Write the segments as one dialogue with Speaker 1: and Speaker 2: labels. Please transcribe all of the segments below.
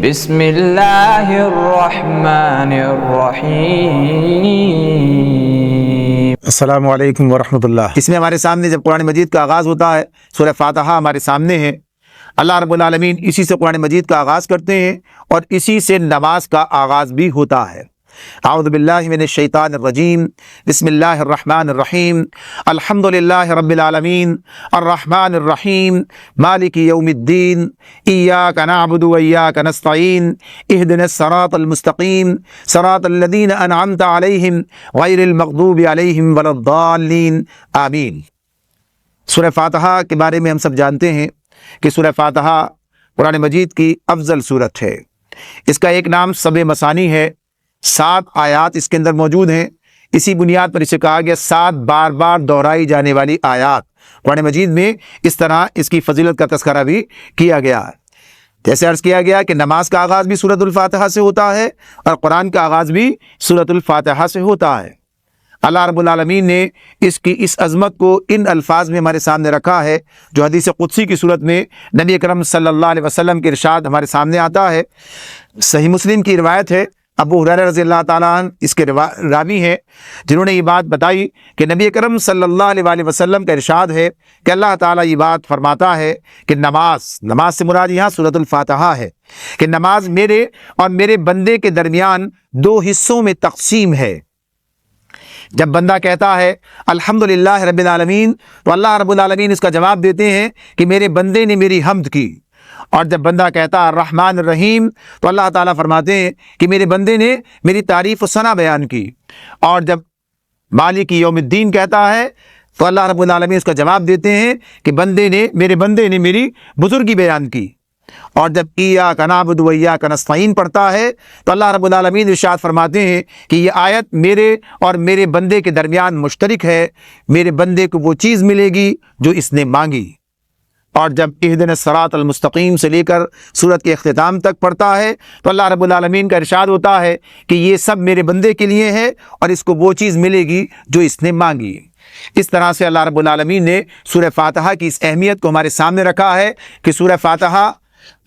Speaker 1: بسم اللہ الرحمن الرحیم۔
Speaker 2: السلام علیکم ورحمۃ اللہ۔ اس میں ہمارے سامنے جب قرآن مجید کا آغاز ہوتا ہے، سورہ فاتحہ ہمارے سامنے ہے۔ اللہ رب العالمین اسی سے قرآن مجید کا آغاز کرتے ہیں اور اسی سے نماز کا آغاز بھی ہوتا ہے۔ اعوذ باللہ من الشیطان الرجیم، بسم اللہ الرحمن الرحیم، الحمد للہ رب العالمین، الرحمن الرحیم، مالک یوم الدین، ایاک نعبد و ایاک نستعین، اہدنا الصراط المستقیم، صراط الذین انعمت علیہم غیر المغضوب علیہم ولا الضالین، آمین۔ سورہ فاتحہ کے بارے میں ہم سب جانتے ہیں کہ سورہ فاتحہ قرآن مجید کی افضل سورت ہے۔ اس کا ایک نام سبع مثانی ہے، 7 آیات اس کے اندر موجود ہیں۔ اسی بنیاد پر اسے کہا گیا 7 بار بار دہرائی جانے والی آیات۔ قرآن مجید میں اس طرح اس کی فضیلت کا تذکرہ بھی کیا گیا ہے۔ جیسے عرض کیا گیا کہ نماز کا آغاز بھی سورۃ الفاتحہ سے ہوتا ہے اور قرآن کا آغاز بھی سورۃ الفاتحہ سے ہوتا ہے۔ اللہ رب العالمین نے اس کی اس عظمت کو ان الفاظ میں ہمارے سامنے رکھا ہے جو حدیث قدسی کی صورت میں نبی اکرم صلی اللہ علیہ وسلم کے ارشاد ہمارے سامنے آتا ہے۔ صحیح مسلم کی روایت ہے، ابو ہریرہ رضی اللہ تعالیٰ عنہ اس کے راوی ہیں جنہوں نے یہ بات بتائی کہ نبی اکرم صلی اللہ علیہ وسلم کا ارشاد ہے کہ اللہ تعالیٰ یہ بات فرماتا ہے کہ نماز سے مراد یہاں سورۃ الفاتحہ ہے کہ نماز میرے اور میرے بندے کے درمیان 2 حصوں میں تقسیم ہے۔ جب بندہ کہتا ہے الحمدللہ رب العالمین تو اللہ رب العالمین اس کا جواب دیتے ہیں کہ میرے بندے نے میری حمد کی، اور جب بندہ کہتا ہے الرحمن الرحیم تو اللہ تعالیٰ فرماتے ہیں کہ میرے بندے نے میری تعریف و ثنا بیان کی، اور جب مالک یوم الدین کہتا ہے تو اللہ رب العالمین اس کا جواب دیتے ہیں کہ میرے بندے نے میری بزرگی بیان کی، اور جب ایاک نعبد و ایاک نستعین پڑھتا ہے تو اللہ رب العالمین ارشاد فرماتے ہیں کہ یہ آیت میرے اور میرے بندے کے درمیان مشترک ہے، میرے بندے کو وہ چیز ملے گی جو اس نے مانگی۔ اور جب اہدنا الصراط المستقیم سے لے کر سورت کے اختتام تک پڑھتا ہے تو اللہ رب العالمین کا ارشاد ہوتا ہے کہ یہ سب میرے بندے کے لیے ہے اور اس کو وہ چیز ملے گی جو اس نے مانگی۔ اس طرح سے اللہ رب العالمین نے سورہ فاتحہ کی اس اہمیت کو ہمارے سامنے رکھا ہے کہ سورہ فاتحہ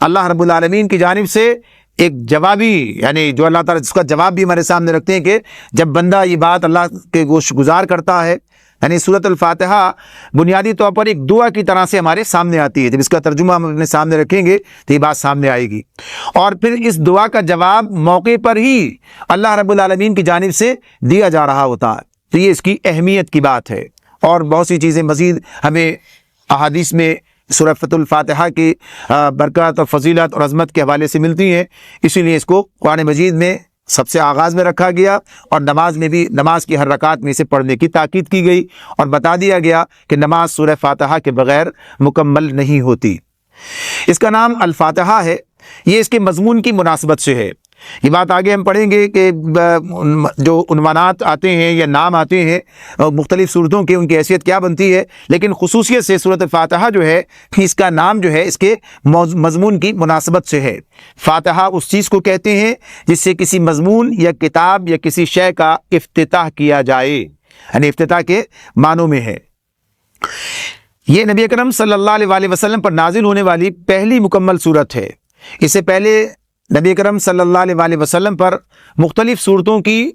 Speaker 2: اللہ رب العالمین کی جانب سے ایک جوابی، یعنی جو اللہ تعالیٰ جس کا جواب بھی ہمارے سامنے رکھتے ہیں کہ جب بندہ یہ بات اللہ کے گوش گزار کرتا ہے، یعنی سورۃ الفاتحہ بنیادی طور پر ایک دعا کی طرح سے ہمارے سامنے آتی ہے۔ جب اس کا ترجمہ ہم اپنے سامنے رکھیں گے تو یہ بات سامنے آئے گی، اور پھر اس دعا کا جواب موقع پر ہی اللہ رب العالمین کی جانب سے دیا جا رہا ہوتا ہے۔ تو یہ اس کی اہمیت کی بات ہے، اور بہت سی چیزیں مزید ہمیں احادیث میں سورۃ الفاتحہ کی برکات اور فضیلت اور عظمت کے حوالے سے ملتی ہیں، اسی لیے اس کو قرآن مجید میں سب سے آغاز میں رکھا گیا، اور نماز میں بھی نماز کی ہر رکعت میں اسے پڑھنے کی تاکید کی گئی، اور بتا دیا گیا کہ نماز سورہ فاتحہ کے بغیر مکمل نہیں ہوتی۔ اس کا نام الفاتحہ ہے، یہ اس کے مضمون کی مناسبت سے ہے۔ یہ بات آگے ہم پڑھیں گے کہ جو عنوانات آتے ہیں یا نام آتے ہیں مختلف صورتوں کے، ان کی حیثیت کیا بنتی ہے، لیکن خصوصیت سے سورۃ الفاتحہ جو ہے اس کا نام جو ہے اس کے مضمون کی مناسبت سے ہے۔ فاتحہ اس چیز کو کہتے ہیں جس سے کسی مضمون یا کتاب یا کسی شے کا افتتاح کیا جائے، یعنی افتتاح کے معنوں میں ہے۔ یہ نبی اکرم صلی اللہ علیہ وسلم پر نازل ہونے والی پہلی مکمل سورت ہے۔ اس سے پہلے نبی اکرم صلی اللہ علیہ وسلم پر مختلف صورتوں کی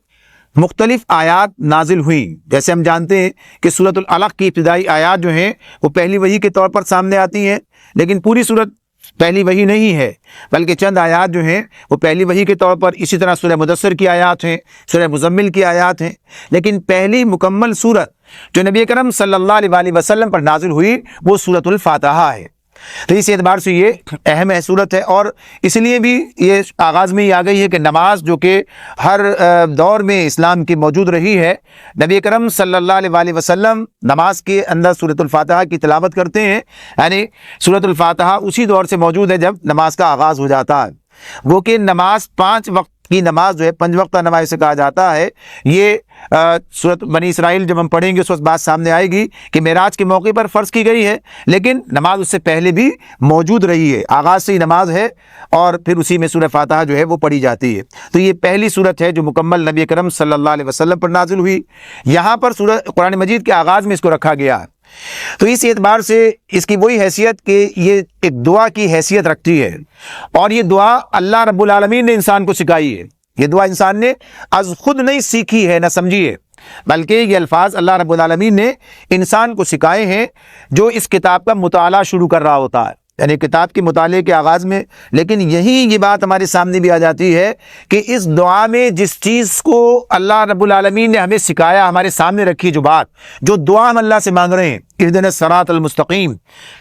Speaker 2: مختلف آیات نازل ہوئیں۔ جیسے ہم جانتے ہیں کہ سورۃ العلق کی ابتدائی آیات جو ہیں وہ پہلی وحی کے طور پر سامنے آتی ہیں، لیکن پوری صورت پہلی وحی نہیں ہے، بلکہ چند آیات جو ہیں وہ پہلی وحی کے طور پر، اسی طرح سورہ مدثر کی آیات ہیں، سورہ مزمل کی آیات ہیں، لیکن پہلی مکمل سورت جو نبی اکرم صلی اللہ علیہ وسلم پر نازل ہوئی وہ سورۃ الفاتحہ ہے۔ تو اس اعتبار سے یہ اہم صورت ہے، اور اس لیے بھی یہ آغاز میں ہی آ گئی ہے کہ نماز جو کہ ہر دور میں اسلام کی موجود رہی ہے، نبی اکرم صلی اللہ علیہ وسلم نماز کے اندر سورۃ الفاتحہ کی تلاوت کرتے ہیں، یعنی سورۃ الفاتحہ اسی دور سے موجود ہے جب نماز کا آغاز ہو جاتا ہے۔ وہ کہ نماز 5 وقت کی نماز جو ہے 5 وقتہ نماز سے کہا جاتا ہے، یہ سورۃ بنی اسرائیل جب ہم پڑھیں گے اس وقت بات سامنے آئے گی کہ معراج کے موقع پر فرض کی گئی ہے، لیکن نماز اس سے پہلے بھی موجود رہی ہے، آغاز سے ہی نماز ہے، اور پھر اسی میں سورہ فاتحہ جو ہے وہ پڑھی جاتی ہے۔ تو یہ پہلی سورت ہے جو مکمل نبی اکرم صلی اللہ علیہ وسلم پر نازل ہوئی۔ یہاں پر قرآن مجید کے آغاز میں اس کو رکھا گیا ہے، تو اس اعتبار سے اس کی وہی حیثیت کہ یہ ایک دعا کی حیثیت رکھتی ہے، اور یہ دعا اللہ رب العالمین نے انسان کو سکھائی ہے۔ یہ دعا انسان نے از خود نہیں سیکھی ہے، نہ سمجھی ہے، بلکہ یہ الفاظ اللہ رب العالمین نے انسان کو سکھائے ہیں جو اس کتاب کا مطالعہ شروع کر رہا ہوتا ہے، یعنی کتاب کے مطالعے کے آغاز میں۔ لیکن یہ بات ہمارے سامنے بھی آ جاتی ہے کہ اس دعا میں جس چیز کو اللہ رب العالمین نے ہمیں سکھایا، ہمارے سامنے رکھی جو بات، جو دعا ہم اللہ سے مانگ رہے ہیں، اہدنا الصراط المستقیم،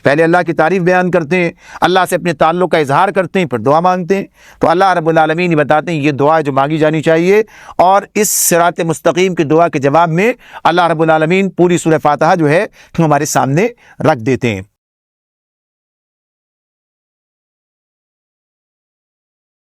Speaker 2: پہلے اللہ کی تعریف بیان کرتے ہیں، اللہ سے اپنے تعلق کا اظہار کرتے ہیں، پھر دعا مانگتے ہیں۔ تو اللہ رب العالمین یہ بتاتے ہیں یہ دعا جو مانگی جانی چاہیے، اور اس صراط مستقیم کی دعا کے جواب میں اللہ رب العالمین پوری سورہ فاتحہ جو ہے ہمارے سامنے رکھ دیتے ہیں۔